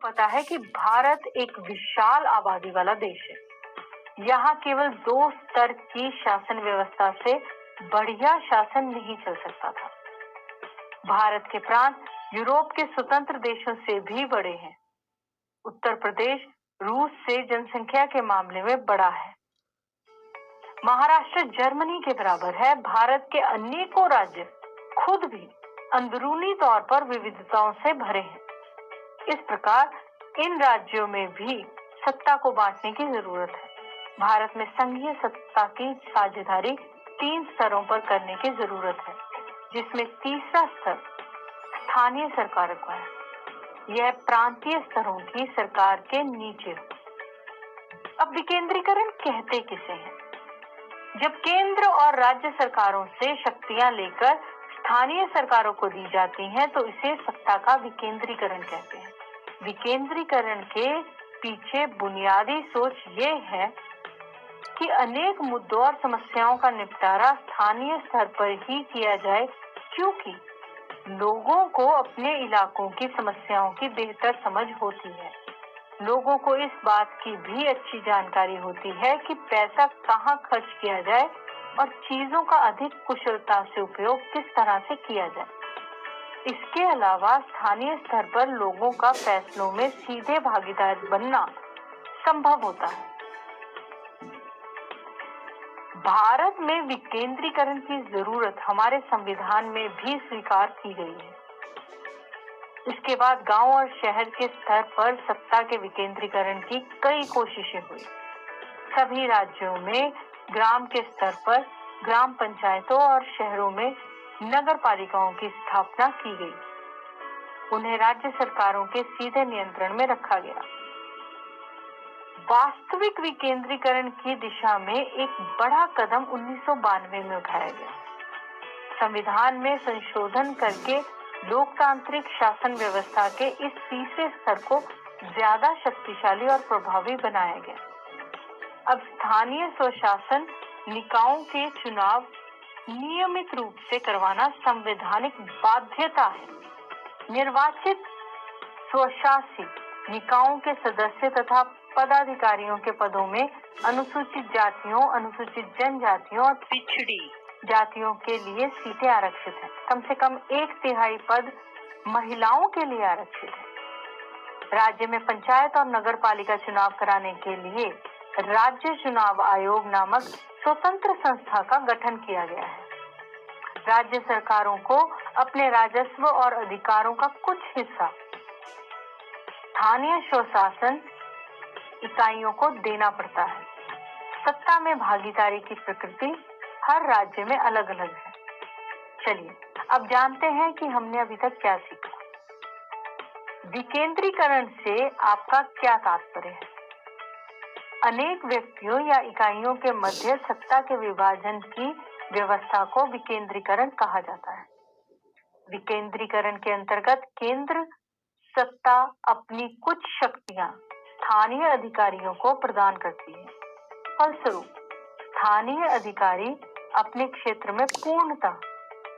पता है कि भारत एक विशाल आबादी वाला देश है। यहाँ केवल दो स्तर की शासन व्यवस्था से बढ़िया शासन नहीं चल सकता था। भारत के प्रांत यूरोप के स्वतंत्र देशों से भी बड़े हैं। उत्तर प्रदेश रूस से जनसंख्या के मामले में बड़ा है। महाराष्ट्र जर्मनी के बराबर है। भारत के अनेकों राज्य खुद भी अंदरूनी तौर पर विविधताओं से भरे हैं। इस प्रकार इन राज्यों में भी सत्ता को बांटने की जरूरत है। भारत में संघीय सत्ता की साझेदारी 3 स्तरों पर करने की जरूरत है, जिसमें तीसरा स्तर स्थानीय सरकारों का है। यह प्रांतीय स्तरों की सरकार के नीचे हो। अब विकेंद्रीकरण कहते किसे हैं? जब केंद्र और राज्य सरकारों से शक्तियां लेकर स्थानीय सरकारों को दी जाती हैं, तो इसे सत्ता का विकेंद्रीकरण कहते हैं। विकेंद्रीकरण के पीछे बुनियादी सोच ये है कि अनेक मुद्दों और समस्याओं का निपटारा स्थानीय स्तर पर ही किया जाए, क्योंकि लोगों को अपने इलाकों की समस्याओं की बेहतर समझ होती है। लोगों को इस बात की भी अच्छी जानकारी होती है कि पैसा कहाँ खर्च किया जाए और चीजों का अधिक कुशलता से उपयोग किस तरह से किया जाए। इसके अलावा स्थानीय स्तर पर लोगों का फैसलों में सीधे भागीदार बनना संभव होता है। भारत में विकेंद्रीकरण की जरूरत हमारे संविधान में भी स्वीकार की गई है। इसके बाद गांव और शहर के स्तर पर सत्ता के विकेंद्रीकरण की कई कोशिशें हुई। सभी राज्यों में ग्राम के स्तर पर ग्राम पंचायतों और शहरों में नगर पालिकाओं की स्थापना की गई। उन्हें राज्य सरकारों के सीधे नियंत्रण में रखा गया। वास्तविक विकेंद्रीकरण की दिशा में एक बड़ा कदम 1992 में उठाया गया। संविधान में संशोधन करके लोकतांत्रिक शासन व्यवस्था के इस तीसरे स्तर को ज्यादा शक्तिशाली और प्रभावी बनाया गया। अब स्थानीय स्वशासन निकायों के चुनाव नियमित रूप से करवाना संवैधानिक बाध्यता है। निर्वाचित स्वशासी निकायों के सदस्य तथा पदाधिकारियों के पदों में अनुसूचित जातियों, अनुसूचित जनजातियों और पिछड़ी जातियों के लिए सीटें आरक्षित हैं। कम से कम 1/3 पद महिलाओं के लिए आरक्षित है। राज्य में पंचायत और नगर पालिका चुनाव कराने के लिए राज्य चुनाव आयोग नामक स्वतंत्र संस्था का गठन किया गया है। राज्य सरकारों को अपने राजस्व और अधिकारों का कुछ हिस्सा स्थानीय स्वशासन इकाइयों को देना पड़ता है। सत्ता में भागीदारी की प्रकृति हर राज्य में अलग अलग है। चलिए अब जानते हैं कि हमने अभी तक क्या सीखा। विकेंद्रीकरण से आपका क्या तात्पर्य है? अनेक व्यक्तियों या इकाइयों के मध्य सत्ता के विभाजन की व्यवस्था को विकेंद्रीकरण कहा जाता है। विकेंद्रीकरण के अंतर्गत केंद्र सत्ता अपनी कुछ शक्तियां स्थानीय अधिकारियों को प्रदान करती है। फलस्वरूप स्थानीय अधिकारी अपने क्षेत्र में पूर्णतः